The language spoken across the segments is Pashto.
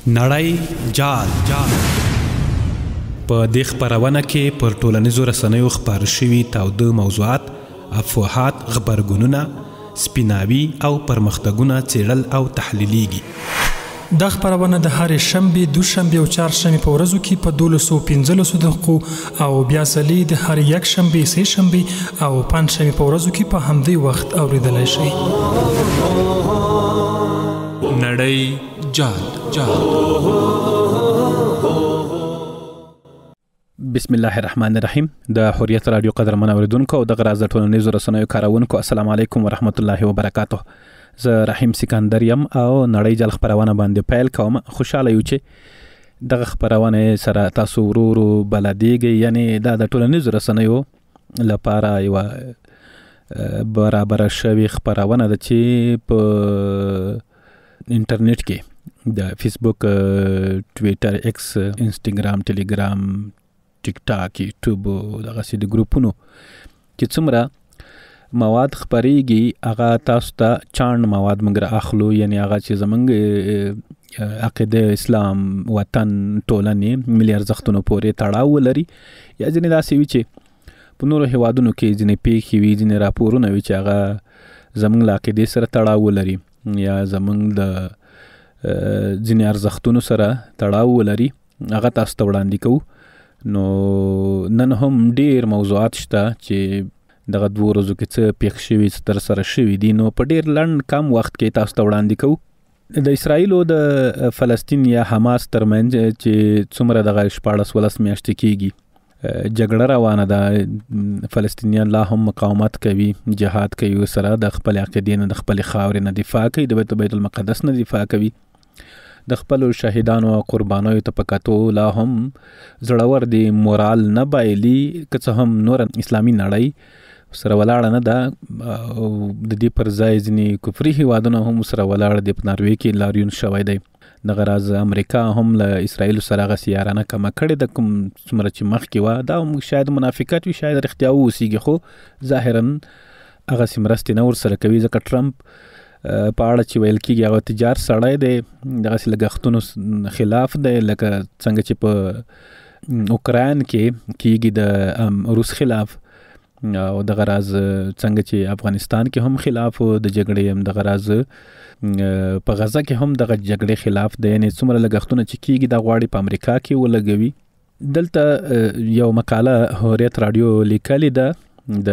نړۍ جال په دې خپرونه کې پر ټولنیزو رسنیو خپاره شوي تاوده موضوعات، افواهات، خبرګونونه، سپیناوي او پرمختګونه څېړل او تحلیلیږي. دا خپرونه د هرې شنبې، دوشنبې او چهارشنبې په ورځو کې په 12:15 دقیقو او بیا ځلې د هرې یکشنبې، سه شنبې او پنجشنبې په ورځو کې په همدې وخت اوریدلای شئ. نړۍ جال. بسم الله الرحمن الرحیم. د حریت رادیو قدرمن اوریدونکو او د غراز د ټولنیزو رسنیو کارونکو السلام علیکم ورحمت الله وبرکاته. زه رحیم سکندر یم او نړۍ جال خبرونه باندې پیل کوم. خوشاله یو چې دغه خبرونه سره تاسو ورو بلدیږي، یعنی دا د ټولنیزو رسنیو لپاره یو برابر شوی خبرونه ده چې په انټرنیټ کې د فیسبوک، ټویټر، ایکس، انستګرام، ټیلیګرام، ټیک ټاک، یوټیوب دغه سي د ګروپونو کې څومره مواد خبرېږي هغه تاسو ته چاند مواد موږ اخلو، یعنی هغه چې زمونږ عقیده، اسلام، وطن، ټولنې، ملي ارزښتونو پورې تړاو لري. یا ځینې داسې وي چې په نورو هیوادونو کې ځینې پیښې وي، ځینې راپورونه وي چې هغه زمونږ له عقیدې سره تړاو لري یا زمونږ د ځینې ارزښتونو سره تړاو لري، هغه تاسو ته وړاندې کوو. نو نن هم ډیر موضوعات شته چې دغه 2 ورځو کې څه پیښ شوي، څه تر سره شوي دي، نو په ډیر لنډ کم وخت کې تاسو ته وړاندې کوو. د اسرائیل او د فلسطین یا حماس ترمنځ چې څومره دغه 14 میاشتې کېږي جګړه روانه ده، فلسطینیان لا هم مقاومت کوي، جهاد کوي، سره د خپل عقیدې نه، د خپل خاورې نه دفاع کوي، د بیت المقدس نه دفاع کوي، د خپل شهیدانو او قربانیو ته پکاتو لا هم زړور دي، مورال نه بایلي، که څه هم نور اسلامي نړۍ سره ولاړه نه ده. د دې پر ځای ځینې کفري هیوادونه هم سره ولاړه دي. په ناروې کې لاریون شوی دی. دغه راز امریکا هم له اسرائیل سره هغه سیارانه کمه کړې ده، کوم څومره چې مخکې وه. دا هم شاید منافقت وي، شاید رښتیا واوسیږي، خو ظاهرا هغسې مرستې نه ورسره کوي، ځکه ټرمپ په اړه چې ویل کېږي هغه تجار سړی دی، دغسې لګښتونو خلاف دی، لکه څنګه چې په اوکراین کې کېږي د روس خلاف، او دغه راز څنګه چې افغانستان کې هم خلاف د جګړې، هم دغه راز په غزه کې هم دغه جګړې خلاف دی. یعنې څومره لګښتونه چې کېږي دا غواړي په امریکا کې ولګوي. دلته یو مقاله حریت رادیو لیکلې ده د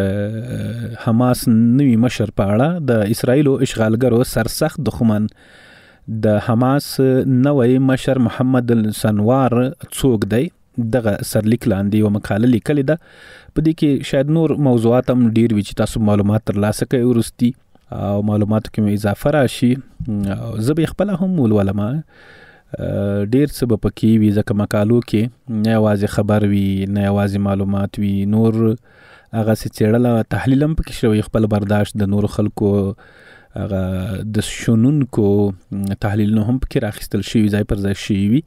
حماس نوي مشر په اړه. د اسرائیلو اشغالګرو سرسخت دښمن د حماس نوی مشر محمد سنوار څوک دی؟ دغه سرلیک لاندې یو مقاله لیکلې ده. په دې کې شاید نور موضوعات هم ډیر وي چې تاسو معلومات ترلاسه کوئ وروستي، او معلوماتو کې اضافه راشي. زه به خپله هم ولولم، ډیر څه به پکې وي، ځکه مقالو کې نه یوازې خبر وي، نه یوازې معلومات وي، نور هغسې څېړله تحلیل هم پکې شوی، خپل برداشت د نورو خلکو هغه د شنونکو تحلیلونه هم پکې راخیستل شوي، ځای پر ځای شوي وي.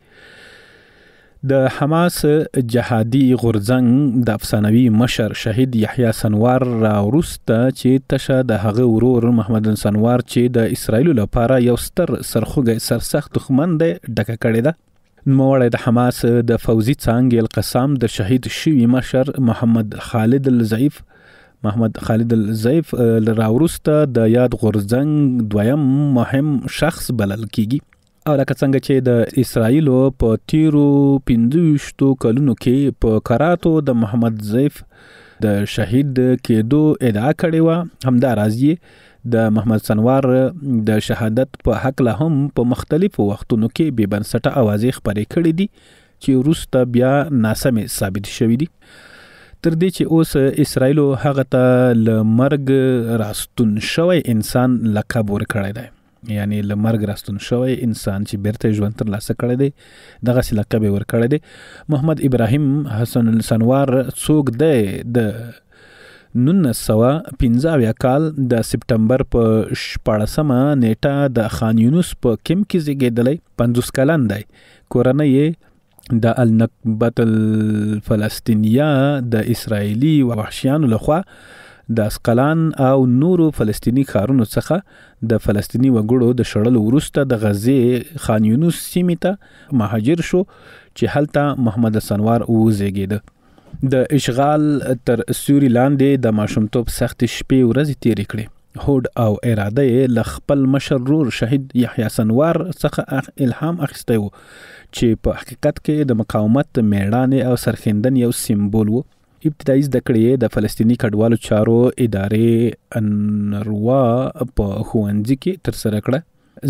د حماس جهادي غورځنګ د افسانوي مشر شهید یحیی سنوار را وروسته چې تشه د هغه ورور محمد سنوار چې د اسرائیلو لپاره یو ستر سرخوږی سرسخت دښمن دی ډکه کړې ده. نوموړی د حماس د فوزي څانګې القسام د شهید شوي مشر محمد خالد الضعیف را وروسته د یاد غورځنګ دویم مهم شخص بلل کیږي. او لکه څنګه چې د اسرائیلو په تیرو 25 کلونو کې په کراتو د محمد ضعیف د شهید کېدو ادعا کړې وه، همداراز یې د محمد سنوار د شهادت په هکله هم په مختلفو وختونو کې بې بنسټه اوازې خپرې کړې دي چې وروسته بیا ناسمې ثابت شوي دي، تر دې چې اوس اسرائیلو هغه ته له مرګ راستون شوی انسان لقب ورکړی دی. یعنی له مرګ راستون شوی انسان چې بیرته ژوند ترلاسه کړی دی، دغسې لقب یې ورکړی دی. محمد ابراهیم حسن سنوار څوک دی؟ د 1915 کال د سپټمبر په 14مه نیټه د خان یونس په کیم کې زیږېدلی، 50 کلن دی. کورنۍ یې د النکبة الفلسطینیه د اسرائیلي وحشیانو لخوا د اسقلان او نورو فلسطینی ښارونو څخه د فلسطینی وګړو د شړلو وروسته د غزې خان یونس سیمې ته مهاجر شو چې هلته محمد سنوار وزیږېده. د اشغال تر سیوري لاندې د ماشومتوب سختې شپې ورځې تېرې کړې. هوډ او اراده یې له خپل مشر ورور شهید یحیی سنوار څخه الهام اخیستی و چې په حقیقت کې د مقاومت میړانې او سرښندنې یو سمبول و. ابتدایي زده کړې د فلسطیني کډوالو چارو ادارې انروا په ښوونځي کې ترسره کړه.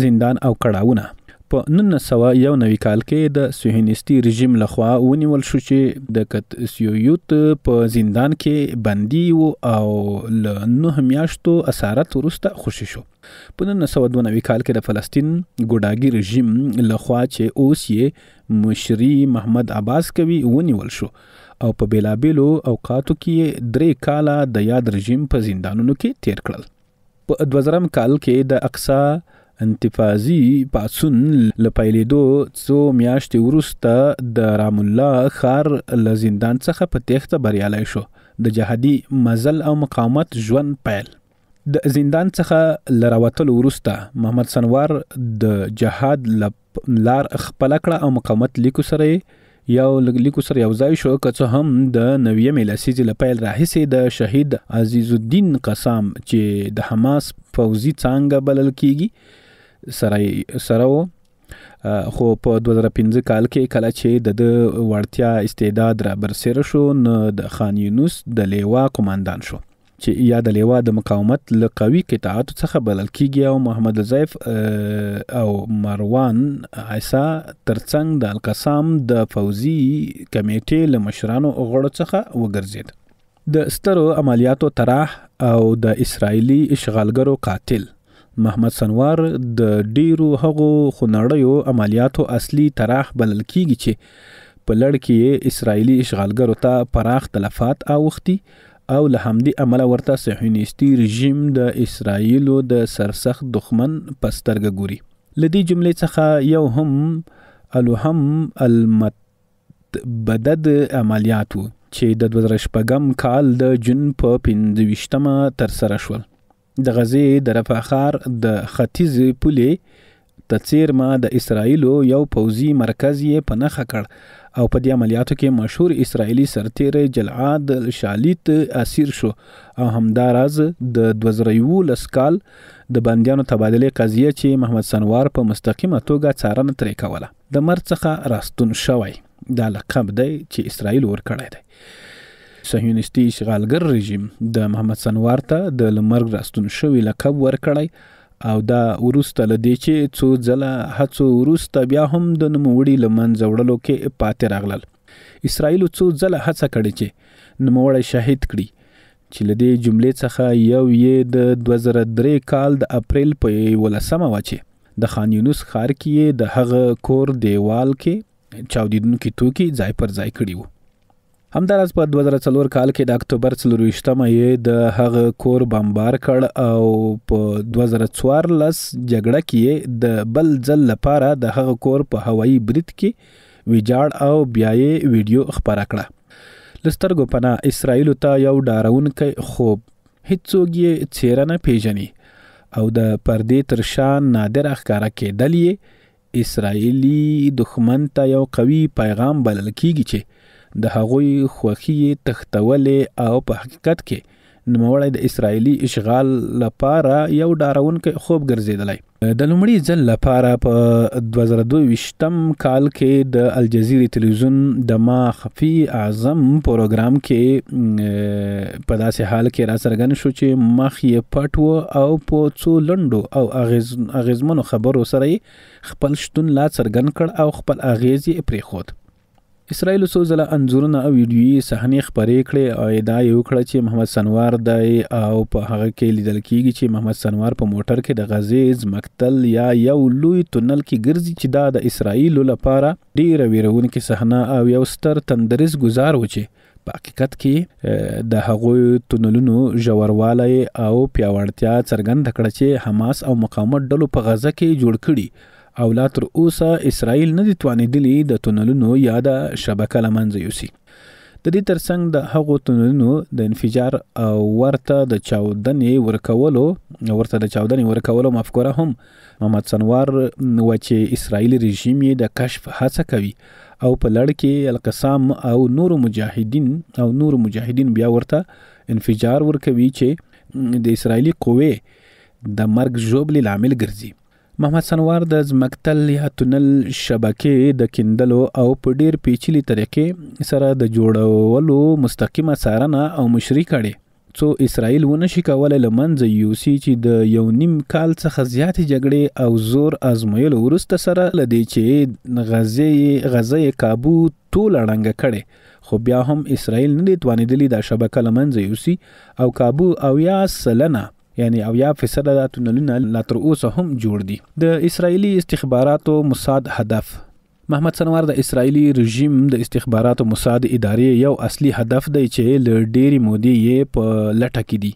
زندان او کړاوونه په 1991 کال کې د صهیونیستي رژیم لخوا ونیول شو چې د کتسیویوت په زندان کې بندي و او له 9 میاشتو اسارت وروسته خوشي شو. په 1992 کال کې د فلسطین ګوډاګي رژیم لخوا چې اوس یې مشري محمد عباس کوي ونیول شو او په بیلابیلو اوقاتو کې 3 کاله د یاد رژیم په زندانونو کې تیر کړل. په 2000 کال کې د اقصا انتفاضي پاڅون له پیلېدو څو میاشتې وروسته د رام الله ښار له زندان څخه په تېښته بریالی شو. د جهادي مزل او مقاومت ژوند پیل. د زندان څخه له راوتلو وروسته محمد سنوار د جهاد لار خپله کړه او مقاومت لیکو سره یو ځای شو، که څه هم د 90 لسیزې له پیل راهیسې د شهید عزیز الدین قسام چې د حماس پوځي څانګه بلل کیږي سره و. خو په 2015 کال کې کله چې د وړتیا استعداد را برسېره شو نو د خان یونس د لیوا قماندان شو چې یا د لیوا د مقاومت له قوي قطاعاتو څخه بلل کیږي او محمد ضیف او مروان عیسی ترڅنګ د القسام د فوزي کمیټې له مشرانو غړو څخه وګرځید. د سترو عملیاتو طراح او د اسرائیلي اشغالګرو قاتل محمد سنوار د ډیرو هغو خونړیو عملیاتو اصلي طراح بلل کیږي چې په لړ کې اسرائیلي اشغالګرو ته پراخ تلفات اوښتي او له همدې امله ورته صهیونیستي رژیم د اسرائیلو د سرسخت دښمن په سترګه ګوري. له دې جملې څخه یو هم المتبدد عملیات و چې د 2006 کال د جون په 25 ترسره شول. د غزې د رفح ښار د ختیځ پولې د څیرمه د اسرائیلو یو پوځي مرکز یې په نښه کړ او په دې عملیاتو کې مشهور اسرائیلي سرتیر جلعاد شالیت اسیر شو او همداراز د 2011 کال د بندیانو تبادلې قضیه چې محمد سنوار په مستقیمه توګه څارنه ترې کوله د مرګ څخه راستون شوی. دا لقب دی چې اسرائیل ورکړی دی. صهیونیستي اشغالګر رژیم د محمد سنوار ته د مرګ راستون شوی لقب ورکړی او دا وروسته له دې چې څو ځله هڅو وروسته بیا هم د نوموړي له منځه وړلو کې پاتې راغلل. اسرائیلو څو ځله هڅه کړې چې نوموړی شهید کړي چې له دې جملې څخه یو یې د 2003 کال د اپریل په 11 وه چې د خان یونس ښار کې د هغه کور دیوال کې چاودیدونکي توکي ځای پر ځای کړي وو. همداراز په 2004 کال کې د اکتوبر 24 یې د هغه کور بمبار کړ او په 2014 جګړه کې د بل ځل لپاره د هغه کور په هوایي برید کې ویجاړ او بیا یې ویډیو خپره کړه. لسترګو پناه اسرائیلو ته یو ډارونکی خوب هیڅوک یې څیره نه پیژني او د پردې تر شا نادر ښکاره کېدل یې اسرائیلي دښمن ته یو قوي پیغام بلل کیږي چې د هغوی خوښي تختولې او په حقیقت کې نوموړی د اسرائیلي اشغال لپاره یو ډارونکی خوب ګرځېدلی. د لومړي ځل لپاره په 2022 کال کې د الجزیرې تلویزیون د ما خفي اعظم پروګرام کې په داسې حال کې راڅرګند شو چې مخ یې پټ و او په څو لنډو او اغیزمنو خبرو سره یې خپل شتون لا څرګند کړ او خپل اغیز یې پرېښود. اسرائیل څو ځله انځورونه او ویډیویي صحنې خپرې کړې او ادعا یې وکړه چې محمد سنوار دی او په هغه کې لیدل کیږي چې محمد سنوار په موټر کې د غزې ځمکتل یا یو لوی تونل کې ګرځي چې دا د اسرائیلو لپاره ډیره ویرونکې صحنه او یو ستر تندرس ګزار و چې په حقیقت کې د هغوی تونلونو ژوروالی او پیاوړتیا څرګنده کړه چې حماس او مقاومت ډلو په غزه کې جوړ کړي او لا تر اوسه اسرائیل نه دي توانېدلي د تونلونو یا د شبکه له منځه یوسي. د دې ترڅنګ د هغو تونلونو د انفجار او ورته د چاودنې ورکولو مفکوره هم محمد سنوار و چې اسرائیلي رژیم یې د کشف هڅه کوي او په لړ کې القسام او نور مجاهدین بیا ورته انفجار ورکوي چې د اسرائیلي قوې د مرګ ژوبلې لامل ګرځي. محمد سنوار د ځمکتل یا تونل شبکې د کیندلو او په ډیر پیچلي طریقې سره د جوړولو مستقیمه څارنه او مشري کړې څو اسرائیل ونشي کولی له منځه یوسي چې د 1.5 کال څخه زیاتې جګړې او زور آزمویلو وروسته سره له دې چې غزه کابو ټوله ړنګه کړې خو بیا هم اسرائیل نه دي توانېدلي دا شبکه له منځه یوسي او کابو 80% یعنی 80% د تونلونه لا تر اوسه هم جوړ دي. د اسرائیلي استخباراتو موساد هدف محمد سنوار د اسرائیلي رژیم د استخباراتو موساد ادارې یو اصلي هدف دی چې له ډېرې مودې یې په لټه کې دي.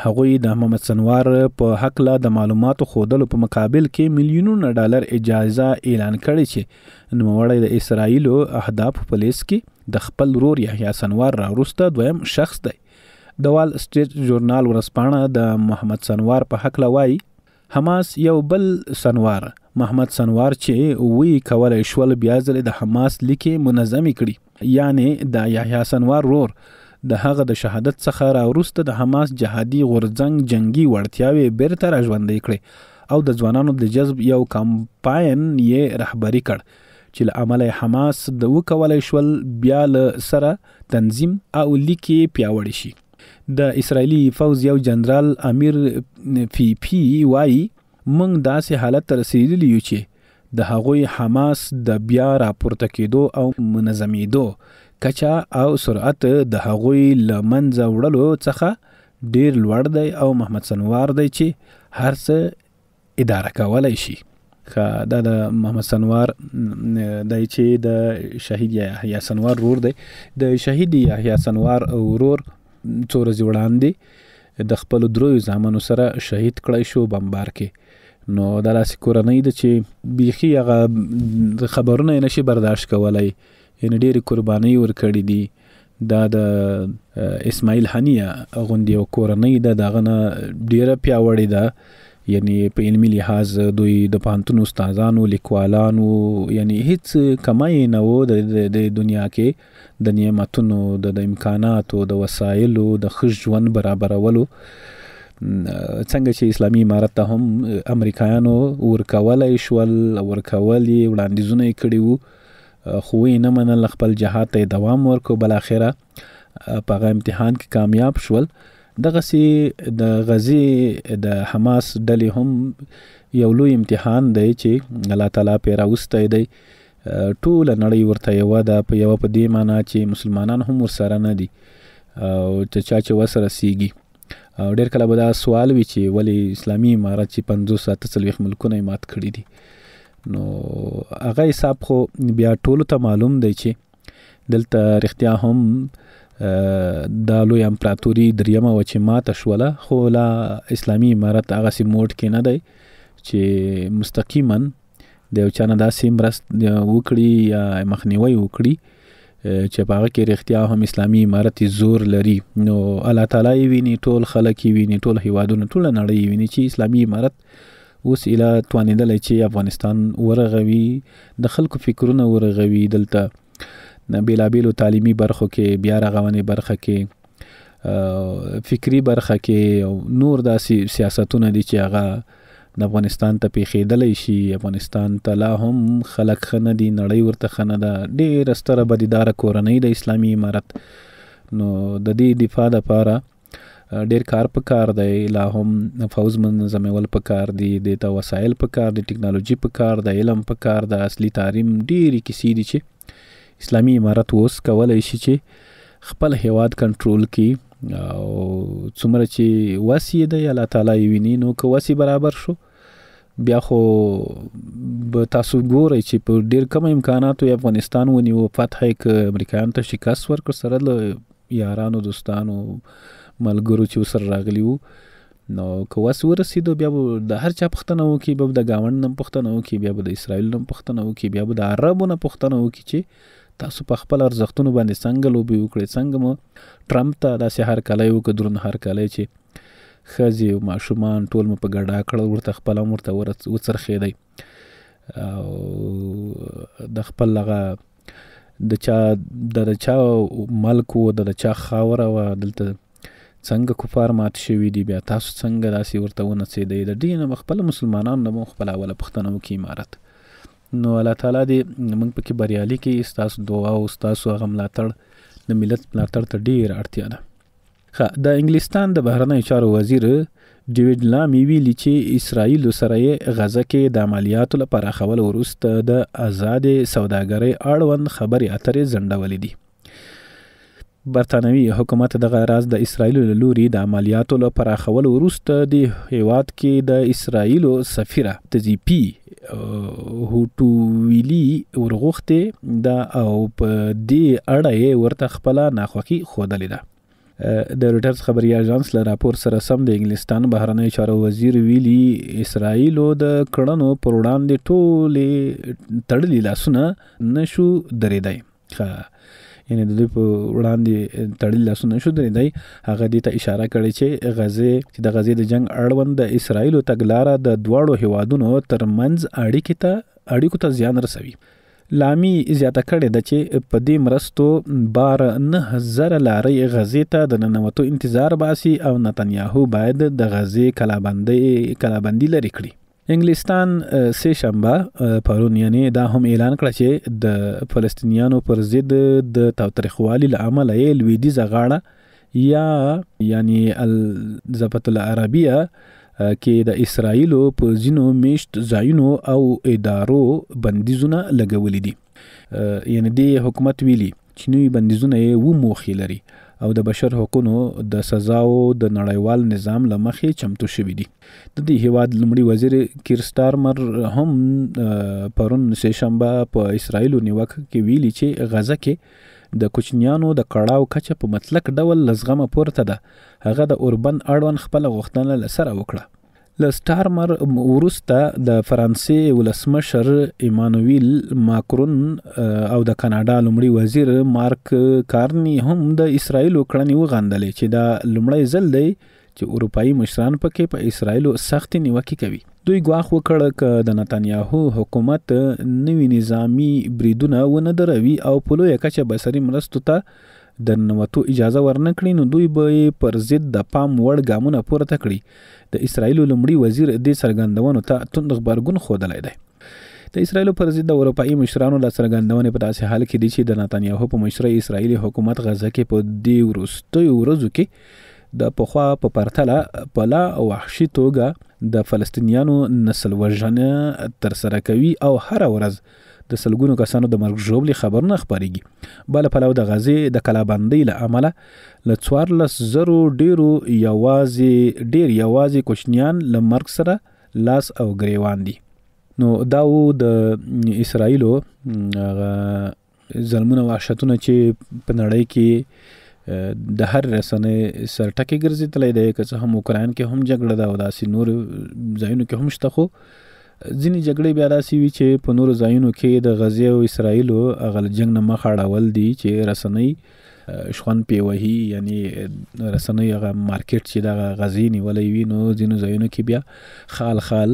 هغوی د محمد سنوار په حقله د معلوماتو ښودلو په مقابل کې $ملیونونه اجازه اعلان کړې چې نوموړی د اسرائیلو اهدافو په لیست کې د خپل ورور یحیی سنوار راوروسته دویم شخص دی. د وال سټریټ ژورنال ورځپاڼه د محمد سنوار په حقله وایي حماس یو بل سنوار محمد سنوار چې وی کولی شول بیا ځلې د حماس لیکې منظمې کړي یعنی د یحیی سنوار رور د هغه د شهادت څخه راوروسته د حماس جهادي غورځنګ جنگي وړتیاوې بیرته راژوندۍ کړي او د ځوانانو د جذب یو کمپاین یې رهبري کړ چې له امله حماس د وکولی شول بیا له سره تنظیم او لیکې پیاوړي شي. د اسرائیلي فوز یو جنرال امیر پی وایي موږ داسې حالت ته رسیدلی یو چې د هغوی حماس د بیا راپورته کېدو او منظمېدو کچه او سرعت د هغوی له منځه وړلو څخه ډیر لوړ دی او محمد سنوار دی چې هر څه اداره کولی شي. دا د محمد سنوار دی چې د شهید یحیی سنوار ورور دی. د شهید یحیی سنوار ورور څو ورځې وړاندې د خپلو 3 زامنو سره شهید کړی شو بمبار کې. نو دا داسې کورنۍ ده چې بیخي هغه خبرونه یې نشي برداشت کولی یعنې ډېرې قربانۍ ورکړي دي. دا د اسماعیل هنیه غوندې یو کورنۍ ده د هغه نه ډېره پیاوړې ده یعنی په علمي لحاظ دوی د پوهنتون استادانو لیکوالانو یعنی هیڅ کمای نه و د دنیا کې د نعمتونو د امکاناتو د وسایلو د ښه ژوند برابرولو څنګه چې اسلامي امارت ته هم امریکایانو ورکولی شول ورکولي وړاندیزونه یې کړي وو خو یې نه منل خپل جهاد ته دوام ورکو بلاخره په هغه امتحان کې کامیاب شول. دغسې د غزې د حماس ډلې هم یو لوی امتحان دی چې الله تعالی پرې راوستی دی. ټوله نړۍ ورته یوه ده په یوه په دې معنا چې مسلمانان هم ورسره نه دي او چا چې ورسره رسیږي. او ډېر کله به دا سوال وي چې ولې اسلامي امارت چې 50-40 ملکونه یې مات کړي دي نو هغه حساب خو بیا ټولو ته معلوم دی چې دلته رښتیا هم دا لوی امپراتوري دریمه و چې ماته شوله خو لا اسلامي امارت هغسې موډ کې نه دی چې مستقیما د یو چا نه داسې مرسته وکړي یا مخنیوی وکړي چې په هغه کې رښتیا هم اسلامي امارت زور لري. نو الله تعالی یې ویني ټول خلک یې ویني ټول هیوادونه ټوله نړۍ یې ویني چې اسلامي امارت اوس ایله توانېدلی چې افغانستان ورغوي د خلکو فکرونه ورغوي دلته بیلابیلو تعلیمي برخو کې بیا رغونې برخه کې فکری برخه کې او نور داسې سیاستونه دي چې هغه د افغانستان ته پیښېدلی شي. افغانستان ته لا هم خلک ښه نه دي نړۍ ورته ښه نه ده ډېره ستره بدیداره کورنۍ د اسلامي امارت. نو د دې دفاع دپاره ډېر کار پکار دی لا هم فوز منظمول پکار دي دې ته وسایل پکار دي ټکنالوژي پکار ده علم پکار ده اصلي تعلیم ډېرې کیسې دي چې اسلامي امارت اوس کولی شي چې خپل هیواد کنټرول کړي او څومره چې وس یې دی الله تعالی یې ویني. نو که وس برابر شو بیا خو به تاسو ګورئ چې په ډېر کم امکاناتو یې افغانستان ونیو فتح یې که امریکایانو ته شکست ورکړ سره له یارانو دوستانو ملګرو چې ورسره راغلي وو. نو که وس ورسېدو بیا به د هر چا پوښتنه وکړي به د ګاونډ نه پوښتنه وکړي بیا به د اسرائیل نه پوښتنه وکړي بیا به د عربو نه پوښتنه وکړي چې تاسو په خپل ارزښتونو باندې څنګه لوبې وکړئ، څنګه مو ټرمپ ته داسې هرکلی وکړه، درون هرکلی چې ښځې او ماشومان ټول مو په ګډا کړل، ورته خپل هم ورته وڅرخېدی او د خپل هغه د چا ملک و، د چا خاوره وه، دلته څنګه کفار مات شوي دي، بیا تاسو څنګه داسې ورته ونڅېدئ. د دې نه خپل مسلمانانو نه مو خپله اوله پوښتنه وکړي امارت. نو الله تعالی دې موږ پکې بریالي کړي. ستاسو دعا او ستاسو هغه ملاتړ د ملت ملاتړ ته ډېر اړتیا ده. د انګلستان د بهرنیو چارو وزیر ډیویډ لامي ویلي چې اسرائیلو سره یې غزه کې د عملیاتو له پراخولو وروسته د آزادې سوداګرۍ اړوند خبرې اترې ځنډولې دي. برطانوي حکومت دغه راز د اسرائیلو له لوري د عملیاتو له پراخولو وروسته د هیواد کې د اسرائیلو سفیره تزیپی هوټوویلي ورغوښتې ده او په دې اړه یې ورته خپله ناخوښي ښودلې ده. د رویټرز خبري اژانس له راپور سره سم د انګلستان بهرنیو چارو وزیر ویلي اسرائیلو د کړنو پر وړاندې ټولې تړلي لاسونه نشو درېدی. یعنې د دوی په وړاندې تړلي لاسونه نشو درېدی. هغه دې ته اشاره کړې چې د غزې د جنگ اړوند د اسرائیلو تګلاره د دواړو هیوادونو ترمنځ اړیکو ته زیان رسوي. لامي زیاته کړې ده چې په دې مرستو بار 9000 لارۍ غزې ته د ننوتو انتظار باسي او نتنیاهو باید د غزې کلابندي لرې کړي. انګلستان سه شنبه پرون یعنې دا هم اعلان کړه چې د فلسطینیانو پر ضد د تاوتریخوالي له امله یې لویدیځه غاړه یعنی الضفة العربیه کې د اسرائیلو په ځینو میشت ځایونو او ادارو بندیزونه لګولي دي. یعنی د حکومت ویلي چې نوي بندیزونه یې موخې لري او د بشر حقوقو د سزاو د نړیوال نظام له مخې چمتو شوي دي. د دې هیواد لومړي وزیر کیر سټارمر هم پرون سه شنبه په اسرائیلو نیوکه کې ویلي چې غزه کې د کوچنیانو د کړاو کچه په مطلق ډول لزغمه پورته ده. هغه د اوربند اړوند خپله غوښتنه له سره وکړه. له سټارمر وروسته د فرانسې ولسمشر ایمانویل ماکرون او د کاناډا لومړي وزیر مارک کارني هم د اسرائیلو کړنې وغندلې چې دا لومړی ځل دی چې اروپایي مشران پکې په اسرائیلو سختې نیوکې کوي. دوی ګواښ وکړ که د نتنیاهو حکومت نوي نظامی بریدونه ونه دروي او په لویه کچه بشري مرستو ته د ننوتو اجازه ورنه کړي، نو دوی به پر ضد د پام وړ ګامونه پورته کړي. د اسرائیلو لومړي وزیر دې څرګندونو ته توند غبرګون ښودلی دی. د اسرائیلو پر ضد د اروپایي مشرانو د څرګندونې په داسې حال کې دي چې د نتنیاهو په مشرۍ اسرائیلي حکومت غزه کې په دې وروستیو ورځو کې د پخوا په پرتله په لا وحشي توګه د فلسطینیانو نسل وژنه ترسره کوي او هره ورځ د سلګونو کسانو د مرګ ژوبلې خبرونه خپریږي. بله پلو د غزې د کلابندۍ له امله له 14,000 ډېر یوازې کوچنیان له مرګ سره لاس او ګریوان دي. نو دا و د اسرائیلو ظلمونه وحشتونه چې په نړۍ کې د هر رسنۍ سرټکې ګرځېدلی دی. که څه هم اوکراین کې هم جګړه ده او داسې نور ځایونو کې هم شته، خو ځینې جګړې بیا داسې وي چې په نورو ځایونو کې د غزې او اسرائیلو هغه جنګ نه مخ اړول دي چې رسنۍ شخوند پې وهي، یعنی رسنۍ هغه مارکیټ چې دغه غزې نیولی وي. نو ځینو ځایونو کې بیا خال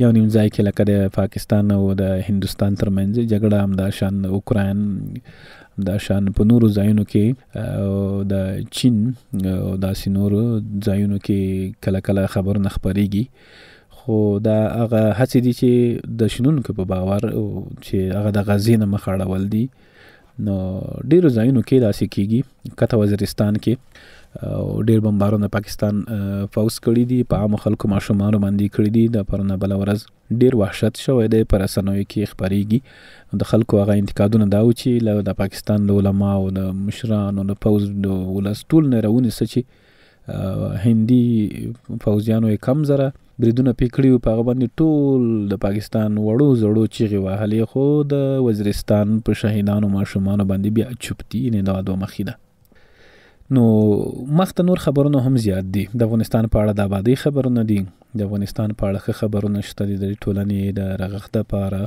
یو نیم ځای کې لکه د پاکستان او د هندوستان ترمنځ جګړه، همداشان اوکراین، همداشان په نورو ځایونو کې د چین او داسې نورو ځایونو کې کله کله خبرونه خپریږي. خو دا هغه هڅې دي چې د شنونکو په باور چې هغه د غزې نه مخ اړول دي. نو ډیرو ځایونو کې داسې کیږي. کته وزیرستان کې ډیر بمبارونه پاکستان فوز کړي دي، په عامو خلکو ماشومانو باندې کړي دي. د پرونه بله ورځ ډیر وحشت شوی دی، په رسنیو کې خپریږي. د خلکو هغه انتقادونه دا و چې د پاکستان د علماو، د مشرانو، د پوځ د ولس ټول نه راونیسه چې هندي فوجیانو یې کم زره بریدونه پې کړي وو، په هغه باندې ټول د پاکستان وړو زړو چیغې وهلې. خو د وزیرستان په شهیدانو ماشومانو باندې بیا چوپتي، نه دا دوه مخې ده. نو مخته نور خبرونه هم زیات دي. د افغانستان په اړه د آبادۍ خبرونه دي، د افغانستان په اړه ښه خبرونه شته دي، د ټولنې د رغښت لپاره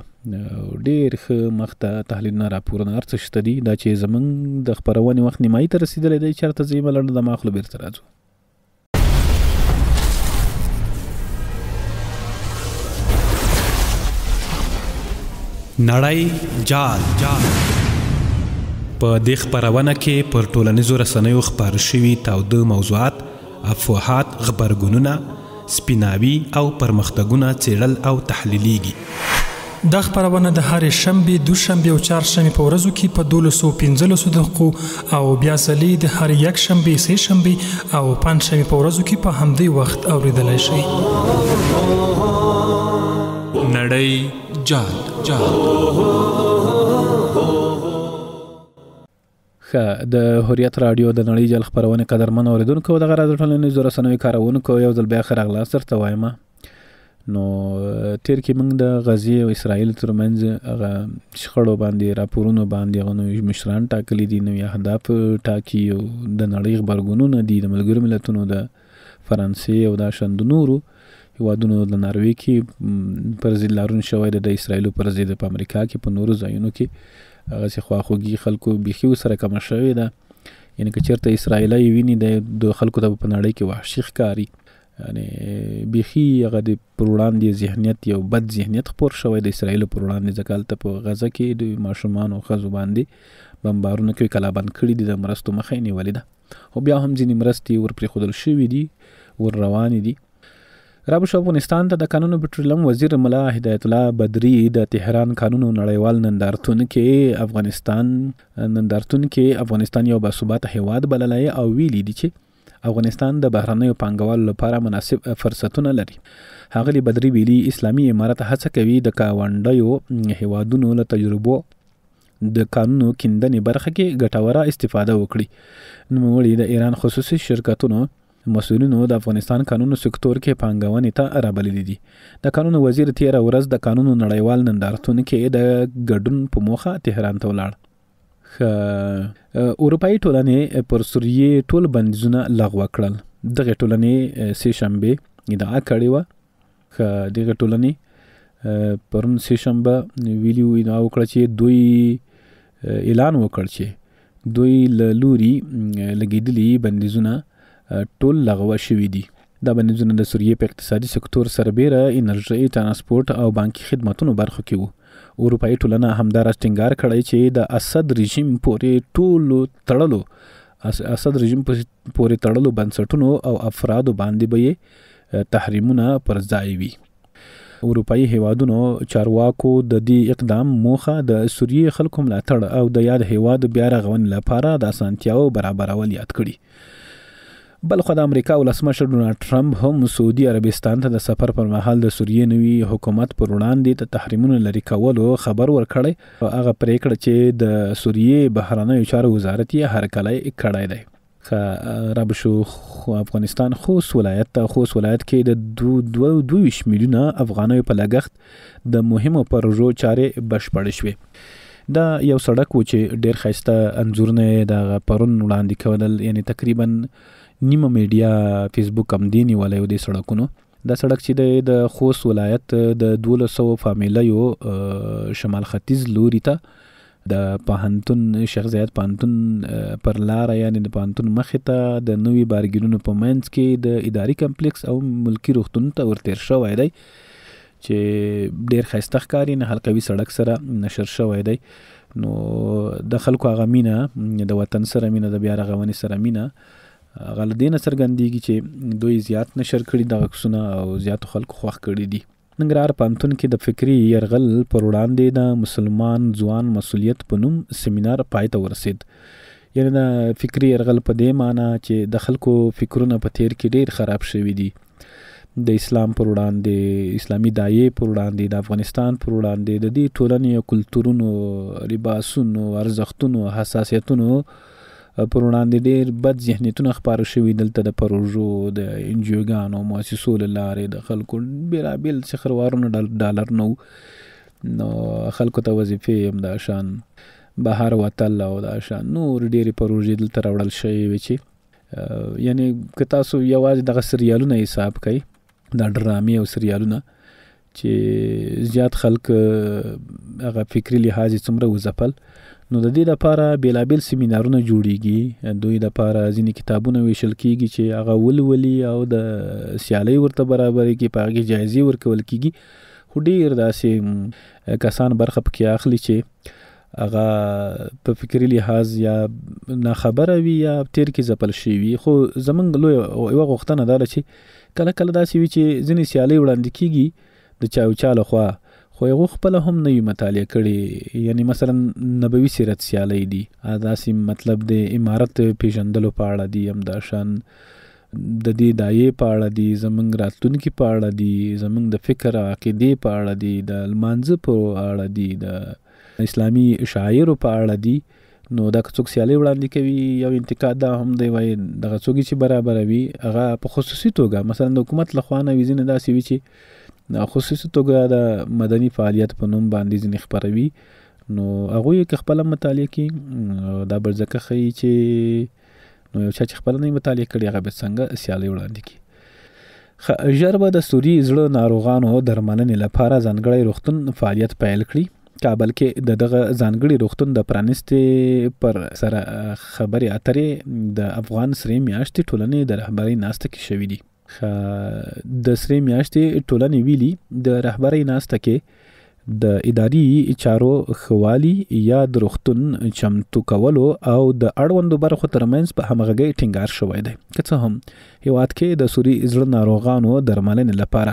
ډېر ښه مخته تحلیلونه راپورونه هر څه شته دي. دا چې زموږ د خپرونې وخت نیمایي ته رسېدلی دی، چېرته ځو لنډه دمه اخلو بېرته راځو. نړۍ جال په دې خپرونه کې پر ټولنیزو رسنیو خپاره شوي تاوده موضوعات، افواهات، غبرګونونه، سپیناوي او پرمختګونه څېړل او تحلیلیږي. دا خپرونه د هرې شنبې، دوشنبې او چهارشنبې په ورځو کې په 12:15 دقیقو او بیا ځلې د هرې یکشنبې، سه شنبې او پنجشنبې په ورځو کې په همدې وخت اورېدلی شئ. نړۍ جال د حریت راډیو د نړۍ جال خپرونې قدرمن اورېدونکو او دغه راډیو ټولنیزو رسنیو کاروونکو یو ځل بیا ښه راغلاست درته وایم. نو تیر کې موږ د غزې او اسرائیل ترمنځ هغه شخړو باندې راپورونو باندې هغه نوي مشران ټاکلي دي، نوي اهداف ټاکي او د نړۍ غبرګونونه دي د ملګرو ملتونو، د فرانسې او د شان د نورو هیوادونو د ناروې کې پر ضد لارون شوی د اسرائیلو پر ضد په امریکا کې په نورو ځایونو کې هغسې خواخوږي خلکو بیخي ورسره کمه شوې ده. یعنې که چېرته اسرائیلی ویني د خلکو ته په نړۍ کې وحشي ښکاري. یعنې بیخي هغه د پر وړاندې ذهنیت یو بد ذهنیت خپور شوی د اسرائیلو پر وړاندې، ځکه هلته په غزه کې د ماشومانو او ښځو باندې بمبارونه کوي، کلابند کړي دي، د مرستو مخه یې نیولې ده. خو بیا هم ځینې مرستې ور پرېښودل شوي دي، ور روانې دي. رابش افغانستان ته د کانونو پټرولیم وزیر ملا هدایت الله بدری د تهران کانونو نړیوال نندارتون کې افغانستان یو باثباته هیواد بللی او ویلي دي چې افغانستان د بهرنیو پانګوالو لپاره مناسب فرصتونه لري. ښاغلي بدری ویلي اسلامي امارت هڅه کوي د ګاونډیو هیوادونو له تجربو د کانونو کیندنې برخه کې ګټوره استفاده وکړي. نوموړي د ایران خصوصي شرکتونو مسؤلینو د افغانستان کانونو سکتور کې پانګونې ته رابللي دي. د کانونو وزیر تېره ورځ د کانونو نړیوال نندارتون کې د ګډون په موخه تهران ته ولاړ. اروپایي ټولنې پر سوریې ټول بندیزونه لغوه کړل. دغه ټولنې سه شنبې ادعا کړې وه. دغه ټولنې پرون سه شنبه ویلي ادعا وکړه چې دوی اعلان وکړ چې دوی له لوري لګېدلي بندیزونه ټول لغوه شوي دي. دا بندیزونه د سوریې په اقتصادي سکتور سربیره انرژي، ترانسپورت او بانکي خدماتونو برخو کې وو. اروپایي ټولنه همداراز ټینګار کړی چې د اسد رژیم پورې تړلو بنسټونو او افرادو باندې به یې تحریمونه پر ځای وي. اروپایي هیوادونو چارواکو د دې اقدام موخه د سوریې خلکو ملاتړ او د یاد هیواد بیا رغونې لپاره د اسانتیاو برابرول یاد کړي. بلخو د امریکا ولسمشر ډونالډ ټرمپ هم سعودي عربستان ته د سفر پر مهال د سوریې نوي حکومت پر وړاندې د تحریمونو لرې کولو خبر ورکړی. هغه پریکړه چې د سوریې بهرنیو چارو وزارت یې هرکلی کړی دی. رابشو افغانستان خوست ولایت کې د 22 میلیونه افغانیو په لګښت د مهمو پروژو چارې بشپړې شوې. دا یو سړک و چې ډېر ښایسته انځورونه د پرون وړاندې کول، یعنی تقریبا نیمه میډیا فیسبوک هم دی نیولی و دې سړکونو. دا سړک چې د خوست ولایت د 1200 فامیلیو شمال ختیځ لوري ته د پوهنتون شیخ زاید پوهنتون پر لاره، یعنی د پوهنتون مخې ته د نوي بارګینونو په منځ کې د اداري کمپلیکس او ملکي روغتون ته ورتیر شوی دی چې ډېر ښایسته ښکاري، نه حلقوي سړک سره نشر شوی دی. نو د خلکو هغه مینه، د وطن سره مینه، د بیا رغونې سره مینه، هغه له دې نه څرګندېږي چې دوی زیات نشر کړي دغه عکسونه او زیاتو خلکو خوښ کړي دي. ننګرهار پوهنتون کې د فکري یرغل پر وړاندې د مسلمان ځوان مسؤلیت په نوم سیمینار پای ته ورسید. یعنې د فکري یرغل په دې معنی چې د خلکو فکرونه په تیر کې ډېر خراب شوي دي، د اسلام پر وړاندې، اسلامي دایې پر وړاندې، د افغانستان پر وړاندې، د دې ټولنې کلتورونو، لباسونو، ارزښتونو، حساسیتونو پر وړاندې ډېر بد ذهنیتونه خپاره شوي. دلته د پروژو، د انجیوګانو، مؤسسو له لارې د خلکو بېلابېل څخروارونه ډالر نه، نو خلکو ته وظیفې هم دا شان بهر وتل او دا شان نور ډېرې پروژې دلته راوړل شوې وې چې یعنی که تاسو یوازې دغه سریالونه حساب کوئ دا ډرامې او سریالونه چې زیات خلک هغه فکري لحاظ څومره وځپل نو د دې لپاره بیلابیل سیمینارونه جوړیږي دوی لپاره ځینې کتابونه ویشل کیږي چې هغه ولولي او د سیالۍ ورته برابرې کې په هغې جایزې ورکول کیږي خو ډېر داسې کسان برخه پکې اخلي چې هغه په فکري لحاظ یا ناخبره وي یا تیر کې ځپل شوي وي خو زمونږ لوی یوه غوښتنه دا ده چې کله کله داسې وي چې ځینې سیالۍ وړاندې کیږي د چا او چا لخوا خو هغوی خپله هم نه وي مطالعه کړې یعنی مثلا نبوي سیرت سیالۍ دي داسې مطلب د امارت پیژندلو په اړه دي همداشان د دې دایې په اړه دي زمونږ راتلونکي په اړه دي زمونږ د فکر عقیدې په اړه دي د لمانځه په اړه دي د اسلامي شاعرو په اړه دي نو دا که څوک سیالۍ وړاندې کوي یو انتقاد دا هم دی وایي دغه څوک چې برابروي هغه په خصوصي توګه مثلا د حکومت لخوا نه وي ځینې داسې وي چې خصوصي توګه د مدني فعالیت په نوم باندې ځینې خپروي نو هغوی که خپله مطالعه کړي دا برځکه ښیي چې نو یو چا چې خپله نه مطالعه کړي هغه به څنګه سیالۍ وړاندې کړي ژر به د سوري زړه ناروغانو درملنې لپاره ځانګړی روغتون فعالیت پیل کړي کابل کې دغه ځانګړي روغتون د پرانستې پر سره خبرې اترې د افغان سرې میاشتې ټولنې د رهبرۍ ناسته کې شوي دي د سرې میاشتې ټولنې ویلي د رهبرۍ ناسته کې د اداري چارو ښوالي یا د روغتون چمتو کولو او د اړوندو برخو ترمنځ په همغږۍ ټینګار شوی دی که څه هم هیواد کې د سوري زړه ناروغانو درملنې لپاره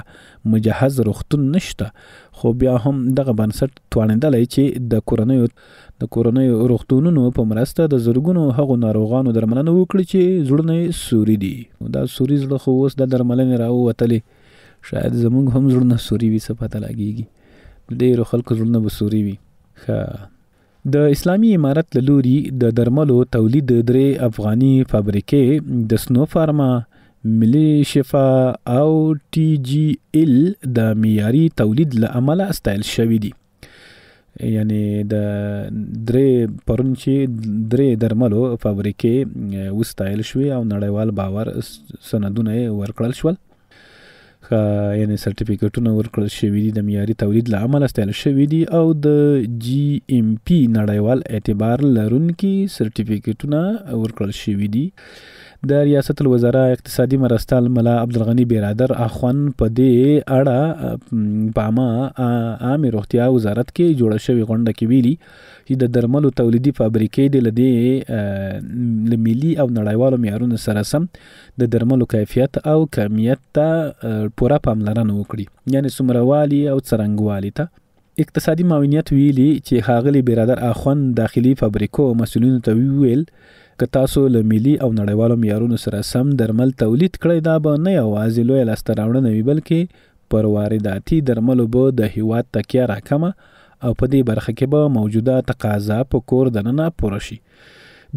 مجهز روغتون نشته خو بیا هم دغه بنسټ توانېدلی چې د کورنیو روغتونونو په مرسته د زرګونو هغو ناروغانو درملنه وکړي چې زړونه یې سوري دي دا سوري زړه خو اوس د درملنې راووتلې شاید زموږ هم زړونه سوري وي څه پته لګېږي ډېرو خلکو زړونه به سوري وي د اسلامي امارت له لوري د درملو تولید 3 افغاني فابریکې د سنو فارما ملي شفا او ټي جي ال د معیاري تولید له امله استایل شوي دي یعنی د 3 پرون چې 3 درملو فابریکې وستایل شوي او نړیوال باور سندونه ورکړل شول یعنی سرټیفیکټونه ورکړل شوي دي د معیاري تولید له امله استایل شوي دي او د جی ام پی نړیوال اعتبار لرونکي سرټیفیکټونه ورکړل شوي دي د ریاست الوزرا اقتصادي مرستیال ملا عبدالغني بیرادر اخوان په دې اړه په عامه روغتیا وزارت کې جوړه شوې غونډه کې ویلي چې د درملو تولیدي فابریکې د لدې ملي او نړیوالو معیارونو سره سم د درملو کیفیت او کمیت ته پوره پاملرنه وکړي یعنی څومروالي او څرنګوالي ته اقتصادي معاونیت ویلي چې ښاغلي بیرادر اخوان داخلي فابریکو مسؤلینو ته ویل که تاسو له ملي او نړیوالو معیارونو سره سم درمل تولید کړئ دا به نه یوازې لویه لاسته راوړنه وي بلکې پر وارداتي درملو به د هیواد تکیه راکمه او په دې برخه کې به موجوده تقاضا په کور دننه پوره شي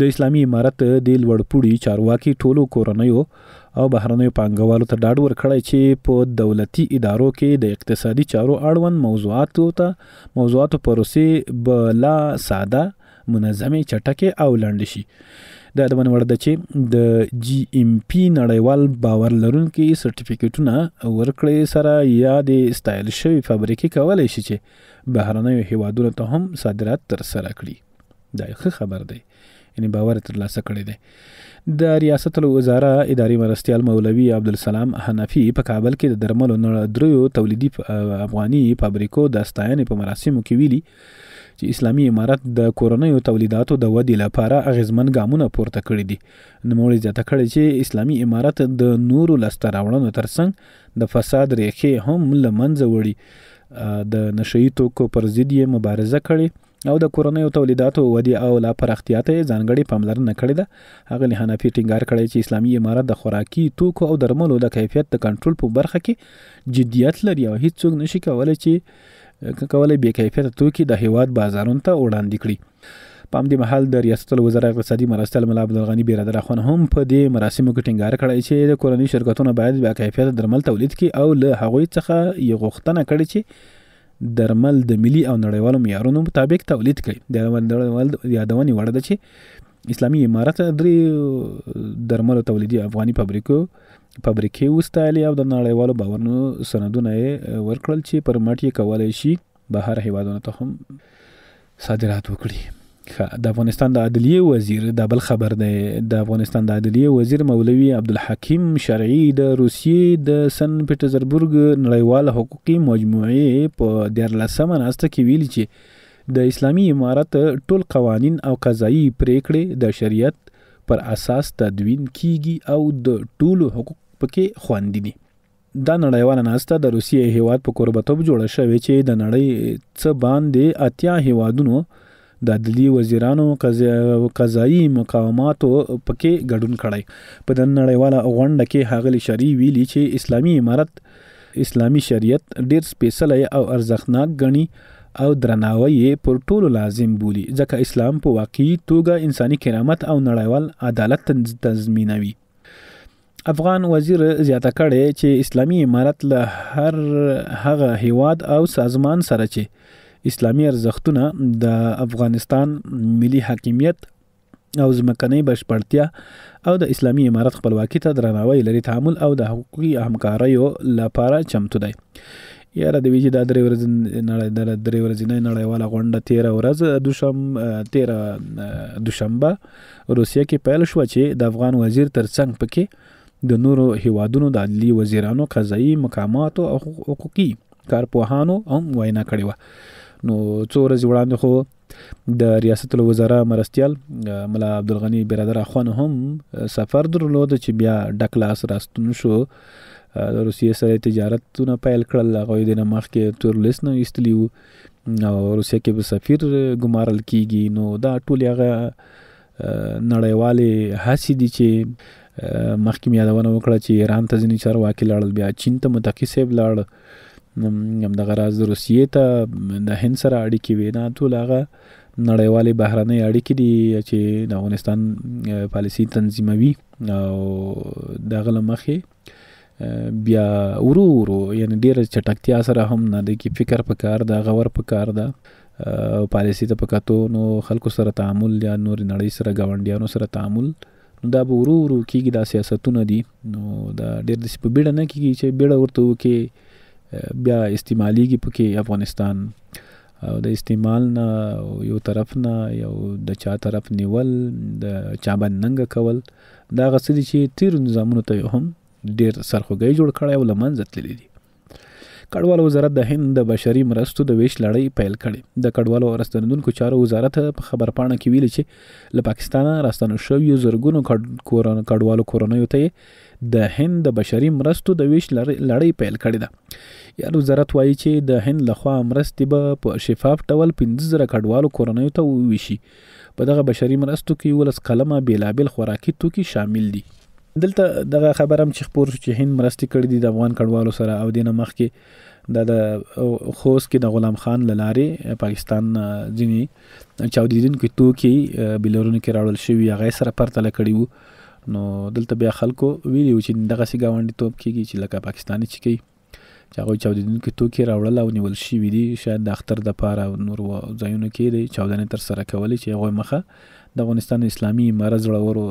د اسلامي امارت د لوړپوړي چارواکي ټولو کورنیو او بهرنیو پانګوالو ته ډاډ ورکړی چې په دولتي ادارو کې د اقتصادي چارو اړوند موضوعاتو پروسې به لا ساده منظمې چټکې او لنډې شي دا د منوړ ده چې د جی ام پی نړیوال باور لرونکي سرټیفیکټونه ورکړې سره یا د استایل شوي فابریکې کولی شي چې بهرنیو هیوادونو ته هم صادرات ترسره کړي دا ښه خبر دی یعنی باور ترلاسه کړی دی د ریاست الوزرا اداري مرستیال مولوي عبدالسلام حنفي په کابل کې د درملو 3 تولیدي افغاني فابریکو د ستاینې په مراسمو کې ویلي چې اسلامي امارت د کورنیو تولیداتو د ودې لپاره اغیزمن ګامونه پورته کړي دي نوموړي زیاته کړې چې اسلامي امارت د نورو لاسته راوړنو ترڅنګ د فساد ریښې هم له منځه وړي د نشهیي توکو پر ضد یې مبارزه کړې او د کورنیو تولیداتو ودې او لا پراختیا ته یې ځانګړې پاملرنه کړې ده ښاغلي حنفي ټینګار کړی چې اسلامي امارت د خوراکي توکو او درملو د کیفیت د کنټرول په برخه کې جدیت لري او هیڅوک نشي کولی چې بې کیفیته توکي د هیواد بازارونو ته وړاندې کړي په همدې مهال د ریاست الوزرا اقتصادي مرستیال ملا عبدالغني بیرادر اخوان هم په دې مراسمو کې ټینګار کړی چې د کورني شرکتونو باید با کیفیته درمل تولید کړي او له هغوی څخه یې غوښتنه کړې چې درمل د ملي او نړیوالو معیارونو مطابق تولید کړي. د یادونې وړ ده چې اسلامي امارت 3 درملو تولیدي افغاني فابریکې وستایلې او د نړیوالو باورونو سندونه یې ورکړل چې پر مټ یې کولی شي بهر هیوادونو ته هم صادرات وکړي. د افغانستان د عدلیه وزیر دا بل خبر دی. د افغانستان د عدلیه وزیر مولوي عبدالحکیم شرعي د روسیې د سن پیټرزبورګ نړیوال حقوقي مجموعې په 14مه ناسته کې ویلي چې د اسلامي امارت ټول قوانین او قضایي پریکړې د شریعت پر اساس تدوین کیږي او د ټولو حقوق پکې خوندي دي. دا نړیواله ناسته د روسیې هیواد په کوربتوب جوړه شوې چې د نړۍ څه باندې 80 هیوادونو د عدلیه وزیرانو قضایي مقاماتو پکې ګډون کړی. په د نړیواله غونډه کې ښاغلي شرعي ویلي چې اسلامي امارت اسلامي شریعت ډیر سپیڅلی او ارزښتناک ګڼي او درناوی یې پر ټولو لازم بولي ځکه اسلام په واقعي توګه انساني کرامت او نړیوال عدالت تضمینوي. افغان وزیر زیاته کړې چې اسلامي امارت له هر هغه هیواد او سازمان سره چې اسلامي ارزښتونه د افغانستان ملي حاکمیت او ځمکنۍ بشپړتیا او د اسلامي امارت خپلواکي ته درناوی لري تعامل او د حقوقي همکاریو لپاره چمتو دی. یاره د ویجې د 3 ورځې نړیواله غونډه 13 دوشنبه روسیه کې پیل شوه چې د افغان وزیر ترڅنګ پکې د نورو هیوادونو د عدلي وزیرانو قضایي مقاماتو او حقوقي کارپوهانو هم وینا کړې وه. نو څو ورځې وړاندې خو د ریاست الوزرا مرستیال ملا عبدالغني برادر اخوان هم سفر درلود چې بیا ډک لاس راستون شو. د روسیې سره تجارتونه پیل کړل. هغوی د نه مخکې تور لیست نه ایستلي وو او روسیه کې به سفیر ګمارل کیږي. نو دا ټول هغه نړیوالې هڅې دي چې مخکې مې یادونه وکړه چې ایران ته ځینې چارواکي لاړل، بیا چین ته متقي صاحب لاړ، همدغه راز روسیې ته د هند سره اړیکې وې. دا ټول هغه نړیوالې بهرنۍ اړیکې دي چې د افغانستان پالیسي تنظیموي او دغه له مخې بیا ورو یعنی ډېره چټکتیا سره هم نه دی کې فکر پکار ده، غور پکار ده پالیسي ته په کتو نو خلکو سره تعامل یا نور نړۍ سره ګاونډیانو سره تعامل نو دا به ورو کېږي. دا سیاستونه دي نو دا ډېر داسې په بیړه نه کېږي چې بیړه ورته وکړي بیا استعمالیږي پکې افغانستان او د استعمال نه یو طرف نه یو د چا طرف نیول د چا باندې ننګه کول دا هغه څه دي چې تېرو نظامونو ته هم ډېر سرخوږی جوړ کړی او له منځه تللي دي. کډوالو وزارت د هند د بشري مرستو د ویش لړۍ پیل کړې. د کډوالو او راستنېدونکو چارو وزارت په خبرپاڼه کې ویلي چې له پاکستانه راستنو شویو زرګونو کډوالو کورنیو ته د هند د بشري مرستو د ویش لړۍ پیل کړې ده. یا وزارت وایي چې د هند لخوا مرستې به په شفاف ډول 15,000 کډوالو کورنیو ته وویشي. په دغه بشري مرستو کې 11 قلمه بېلابېل خوراکي توکي شامل دي. دلته دغه خبر هم چې خپور شو چې هند مرستې کړي دي د افغان کډوالو سره او دې نه مخکې د خوست کې د غلام خان له لارې پاکستان ځینې چاودېدونکي توکي بیلرونو کې راوړل شوي هغه سره پرتله کړي وو. نو دلته بیا خلکو ویلي وو چې دغسې ګاونډیتوب کېږي چې لکه پاکستاني چې کوي چې هغوی چاودېدونکي توکي راوړل او نیول شوي دي شاید د اختر دپاره نور ځایونو کې د چاودنې ترسره کولې چې هغوی مخه د افغانستان اسلامي امارت زړورو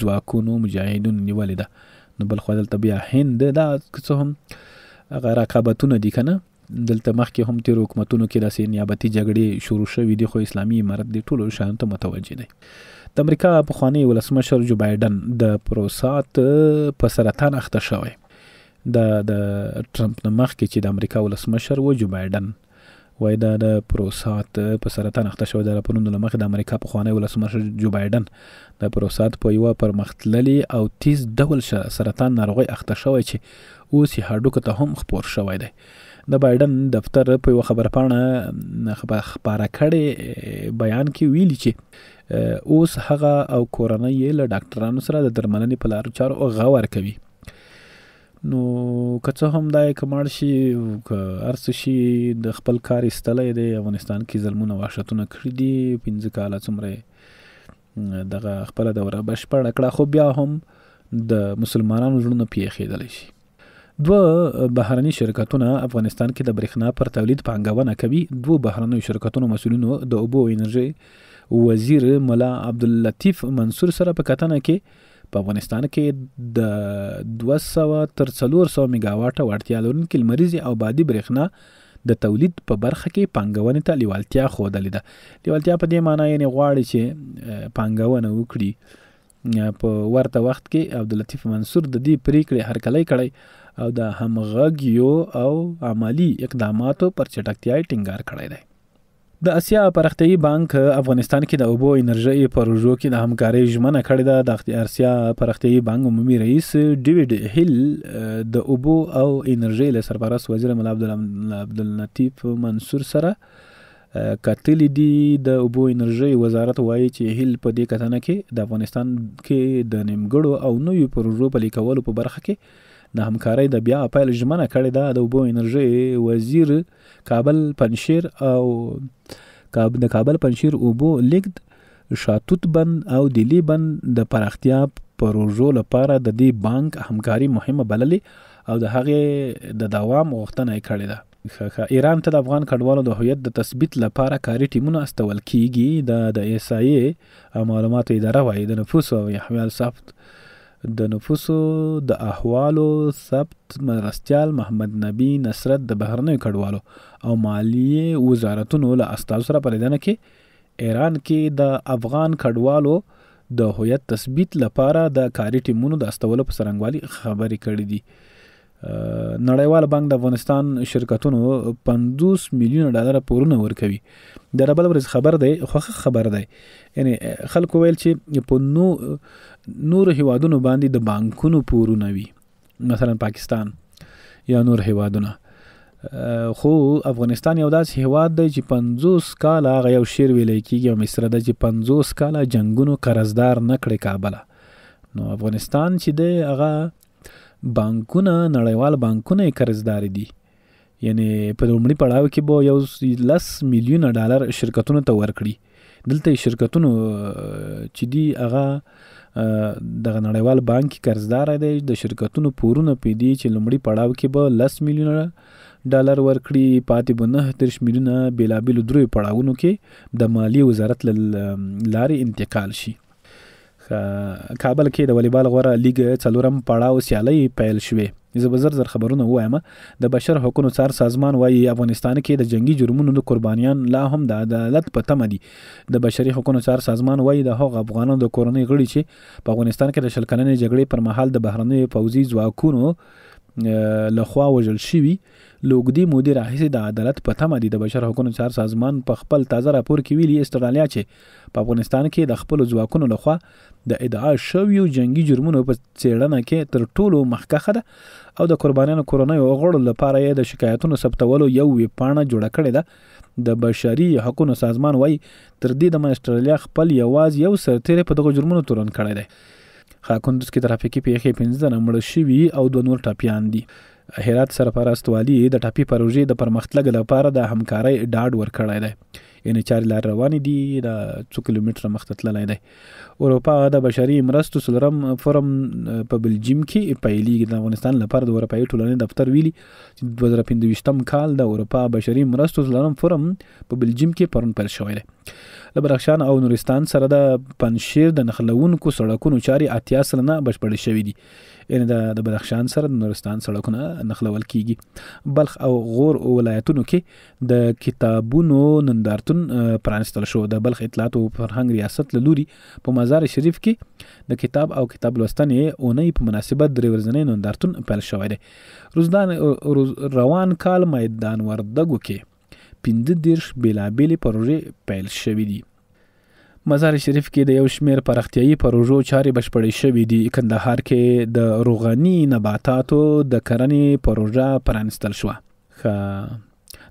ځواکونو مجاهدونو نیولې ده. نو بل خوا دلته بیا هند دا څه هم هغه رقابتونه دي که نه دلته مخکې هم تېرو حکومتونو کې داسې نیابتي جګړې شروع شوي دي خو اسلامي امارت دې ټولو شیانو ته متوجه دی. د امریکا پخوانی ولسمشر جو بایډن د پروستات په سرطان اخته شوی. د ټرمپ نه مخکې چې د امریکا ولسمشر و جو بایډن وایي دا د پروستات په سرطان اخته شوی. د راپورونو له مخې د امریکا پخوانی ولسمشر جو بایډن د پروستات په یوه پرمختللي او تیز ډول سرطان ناروغۍ اخته شوی چې اوس یې هډوکو ته هم خپور شوی دی. د بایډن دفتر په یوه خبرپاڼه خپاره کړې بیان کې ویلي چې اوس هغه او کورنۍ یې له ډاکټرانو سره د درملنې په لارو چارو غور کوي. نو که څه هم دا یې که مړ شي که هر څه شي د خپل کار ایستلی دی. افغانستان کې ظلمونه وحشتونه کړي دي 15 کاله څومره دغه خپله دوره بشپړه کړه خو بیا هم د مسلمانانو زړونه پیښېدلی شي. دوه بهرني شرکتونه افغانستان کې د برېښنا پر تولید پانګونه کوي. دوه بهرنیو شرکتونو مسؤلینو د اوبو انرژي وزیر ملا عبداللطیف منصور سره په کتنه کې په افغانستان کې د 200 تر 400 میگاواټه وړتیا لرونکي لمریزې او بادي برېښنا د تولید په برخه کې پانګونې ته لیوالتیا ښودلې ده. لیوالتیا په دې معنی یعنې غواړي چې پانګونه وکړي. په ورته وخت کې عبداللطیف منصور د دې پریکړې هرکلی کړی او د همغږیو او عملی اقداماتو پر چټکتیا ټینګار کړی دی. د اسیا پرختیایي بانک افغانستان کې د اوبو انرژي پروژو کې د همکارۍ ژمنه کړې ده. د اسیا پرختیایي بانک عمومي رئیس ډیوډ هیل د اوبو او انرژي له سرپرست وزیر ملا عبداللطیف منصور سره کتلې دي. د اوبو انرژي وزارت وایي چې هیل په دې کتنه کې د افغانستان کې د نیمګړو او نویو پروژو په لیکولو په برخه کې د همکارۍ د بیا پیل ژمنه کړې ده. د اوبو انرژي وزیر کابل پنشیر او د کابل پنشیر اوبو لیږد شاتوت بند او دلی بند د پراختیا پروژو لپاره د دې بانک همکاري مهمه بللې او د هغې د دوام غوښتنه یې کړې ده. ایران ته د افغان کډوالو د هویت د تثبیت لپاره کاري ټیمونه استول کیږي. د SIA معلوماتو اداره وایي د نفوسو او احوال ثبت د احوالو ثبت مرستیال محمد نبی نصرت د بهرنیو کډوالو او مالیې وزارتونو له استازو سره په لیدنه کې ایران کې د افغان کډوالو د هویت تثبیت لپاره د کاري ټیمونو د استولو په څرنګوالي خبرې کړې دي. نړیوال بانک د افغانستان شرکتونو $50 میلیون پورونه ورکوي. د بل ورځ خبر دی، خوښه خبر دی. یعنی خلکو ویل چې په نور هیوادونو باندې د بانکونو پورونه وي، مثلا پاکستان یا نور هیوادونه، خو افغانستان یو داسې هیواد دی چې 50 کاله هغه یو شعر ویلی کېږي او مصره ده چې 50 کاله جنګونو قرضدار نه کړې کابله. نو افغانستان چې دی هغه بانکونه، نړیوال بانکونه یې قرضدار دي. یعنی په لومړي پړاو کې به یو $10 میلیون شرکتونو ته ورکړي. دلته شرکتونو چې دي هغه دغه نړیوال بانک قرضدار دی. د شرکتونو پورونه پې دي چې لومړي پړاو کې به $10 میلیون ورکړي، پاتې به 39 میلیونه بېلابېلو دریو پړاوونو کې د مالیې وزارت له لارې انتقال شي. کابل کې د والیبال غوره لیګ 4م پړاو سیالۍ پیل شوې. زه به زر خبرونه ووایم. د بشر حقوقو څار سازمان وایي افغانستان کې د جنگي جرمونو د قربانیان لا هم د عدالت په تمه دي. د بشري حقوقو څار سازمان وایي د هغو افغانانو د کورنۍ غړي چې په افغانستان کې د 20 کلنې جګړې پر مهال د بهرنیو پوځي ځواکونو لخوا وژل شوي له اوږدې مودې راهیسې د عدالت په تمه دي. د بشر حقوقو څار سازمان په خپل تازه راپور کې ویلي استرالیا چې په افغانستان کې د خپلو ځواکونو لخوا د ادعا شویو جنگي جرمونو په څېړنه کې تر ټولو مخکښه ده او د قربانیانو کورنیو غړو لپاره یې د شکایتونو ثبتولو یو ویبپاڼه جوړه کړې ده. د بشري حقوقو سازمان وایي تر دې دمه استرالیا خپل یوازې یو سرتیری په دغو جرمونو تورن کړی دی. کندوز کې ترافیکي پیښې 15 مړه شوي او 2 نور ټپیان دي. هرات سرپرست والی د ټاپي پروژې د پرمختګ لپاره د همکارۍ ډاډ ورکړی دی. یعنې 4 لار روانې دي، د 2 کیلومتره مخته تللی دی. اروپا د بشري مرستو 4م فورم په بلجیم کې پیلېږي. د افغانستان لپاره د اروپایي ټولنې دفتر ویلي چې 2025 کال د اروپا بشري مرستو 4م فورم په بلجیم کې پرون پیل شوی دی. له بدخشان او نورستان سره د پنشیر د نښلونکو سړکونو چارې 80 سلنه بشپړې شوي دي. یعنې د بدخشان سره د نورستان سړکونه نښلول کیږي. بلخ او غور ولایتونو کې د کتابونو نندارتون پرانستل شو. د بلخ اطلاعات او فرهنګ ریاست له لوري په مزار شریف کې د کتاب او کتاب لوستنې اونۍ په مناسبت 3 ورځنی نندارتون پیل شوی دی. روان کال میدان وردګو کې 15 بېلابېلې پروژې پیل شوي دي. مزار شریف کې د یو شمیر پراختیایي پروژو چارې بشپړې شوي دي. کندهار کې د روغني نباتاتو د کرنې پروژه پرانستل شوه.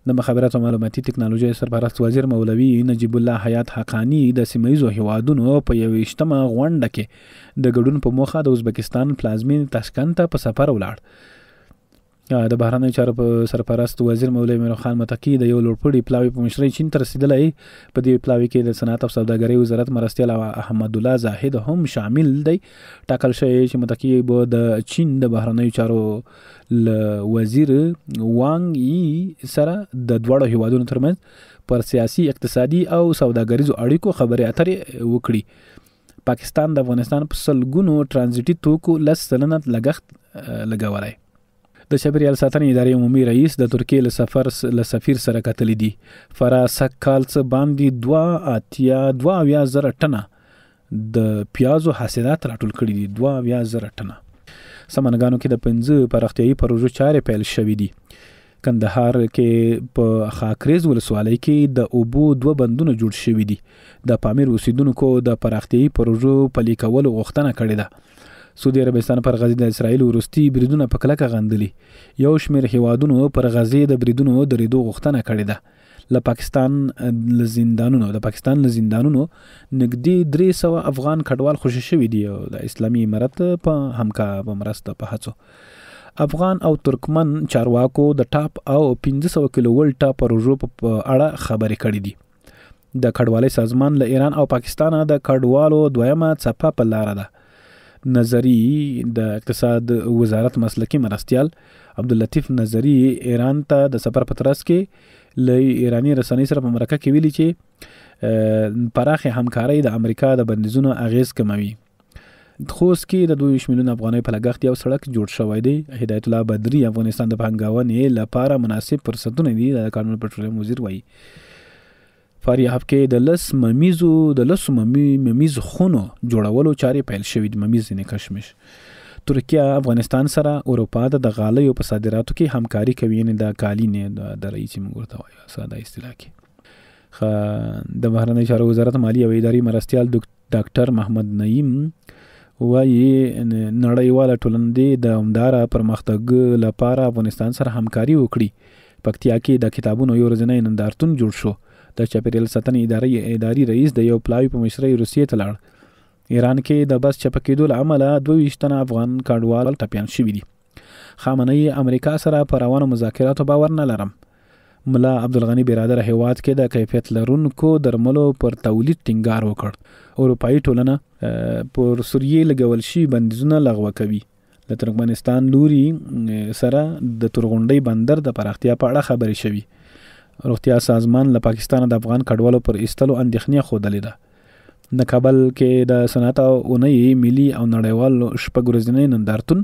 د مخابراتو او معلوماتي ټکنالوژۍ سرپرست وزیر مولوي نجیب الله حیات حقانی د سیمهییزو هیوادونو په 21مه غونډه کې د ګډون په موخه د ازبکستان پلازمین تاشکند ته په سفر ولاړ. د بهرنیو چارو سرپرست وزیر مولوي امیر خان متقي د یو لوړپوړي پلاوي په مشرۍ چین ته رسېدلی. په دې پلاوي کې د صنعت او سوداګرۍ وزارت مرستیال احمد الله زاهد هم شامل دی. ټاکل شوی چې متقي به د چین د بهرنیو چارو وزیر وانګ یي سره د دواړو هیوادونو ترمنځ پر سیاسي، اقتصادي او سوداګریزو اړیکو خبرې اترې وکړي. پاکستان د افغانستان په سلګونو ټرانزیټي توکو 10% لګښت لګولی. د چاپیریال ساتنې ادارې عمومي رئیس د ترکیې له سفیر سره کتلی دي. فرا سږ کال څه باندې 22,000 ټنه د پیازو حاصلات راټول کړي دي. 22,000 ټنه. سمنګانو کې د 5 پراختیایي پروژو چارې پیل شوې دي. کندهار کې په خاکریز ولسوالۍ کې د اوبو 2 بندونه جوړ شوي دي. د پامیر اوسیدونکو د پراختیایي پروژو پلي کولو غوښتنه کړې ده. سعودي عربستان پر غزې د اسرائیل وروستي بریدونه په کلکه غندلي. یو شمېر هیوادونو پر غزې د بریدونو درېدو غوښتنه کړې ده. د پاکستان له زندانونو نږدې 300 افغان کډوال خوشي شوي دي او د اسلامي امارت په مرسته په هڅو. افغان او ترکمن چارواکو د ټاپ او 500 کیلو ولټه پروژو په اړه خبرې کړې دي. د کډوالۍ سازمان له ایران او پاکستان د کډوالو دویمه څپه په لاره ده. نظری د اقتصاد وزارت مسلکی مرستیال عبداللطیف نظری ایران ته د سفر په ترڅ کې له ایرانی رسنۍ سره په مرکه کې ویلي چې پراخه همکاري د امریکا د بندیزونو اغیز کموي. خوست کې د 2 میلیون افغانۍ په لګښت یو سړک جوړ شوی دی. هدایت الله بدری افغانستان د پانګونې لپاره مناسب فرصتونه دي د قانون پټرولیم وزیر وایي. فاریاب کې د 10 ممیز خونو جوړولو چارې پیل شوې دي. ممیز نه کشمش. ترکیه افغانستان سره اروپا د غالیو په صادراتو کې همکاري کوي. نه د کالینه د رئیس موږ ورته وایو ساده اصطلاح کې. د بهرنیو چارو وزارت مالی او اداري مرستیال ډاکټر محمد نعیم وایي نړیواله ټولنه د عمداره پرمختګ لپاره افغانستان سره همکاري وکړي. پکتیا کې د کتابونو یو ورځنی نندارتون جوړ شو. د چاپیریال ساتنې اداري رئیس د یو پلاوي په مشرۍ روسیې ته لاړ. ایران کې د بس چپه کېدو له امله 22 تنه افغان کډوال ټپیان شوي دي. خامنه‌ای امریکا سره په روانو مذاکراتو باور نه لرم. ملا عبدالغني برادر هیواد کې د کیفیت لرونکو درملو پر تولید ټینګار وکړ. اروپایي ټولنه پر سوریې لګول شي بندیزونه لغوه کوي. د ترکمنستان لوري سره د تورغونډۍ بندر د پراختیا په اړه خبرې شوي. روغتیا سازمان له پاکستان د افغان کډوالو پر ایستلو اندېښنې ښودلې ده. د کابل کې د صنعت او اونۍ ملي او نړیوال 6 ورځنی نندارتون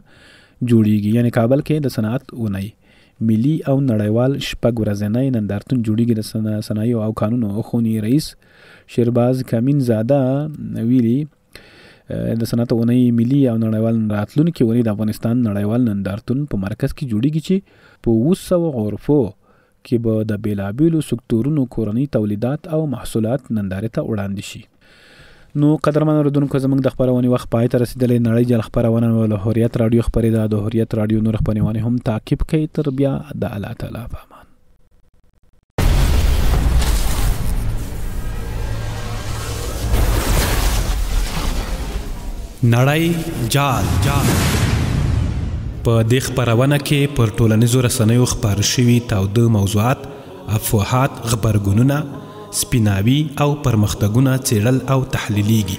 جوړیږي. یعنی کابل کې د صنعت اونۍ ملي او نړیوال 6 ورځنی نندارتون جوړیږي. د صنایع او قانونو خونی رئیس شیرباز کامین زاده ویلي د صنعت اونۍ ملي او نړیوال راتلونکي ونې د افغانستان نړیوال نندارتون په مرکز کې جوړیږي چې په 200 غرفو کې به د بیلابیلو سکتورونو کورنۍ تولیدات او محصولات نندارې ته وړاندې شي. نو قدرمن اوریدونکو زموږ د خپرونې وخت پای ته رسیدلی. نړۍ جل خپرونه له حریت رادیو خپرېده. د حریت رادیو نور خپرونې هم تعقیب کړئ. تر بیا د الله تعالی په امان. نړۍ جال په دې خپرونه کې پر ټولنیزو رسنیو خپاره شوي تاوده موضوعات، افواهات، غبرګونونه، سپیناوي او پرمختګونه څېړل او تحلیلیږي.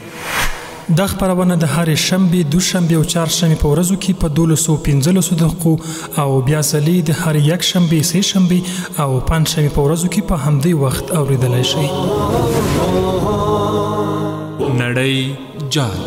دا خپرونه د هرې شنبې، دوشنبې او چهارشنبې په ورځو کې په 12:15 دقیقو او بیا ځلې د هرې یکشنبې، سه شنبې او پنجشنبې په ورځو کې په همدې وخت اورېدلی شئ. نړۍ جال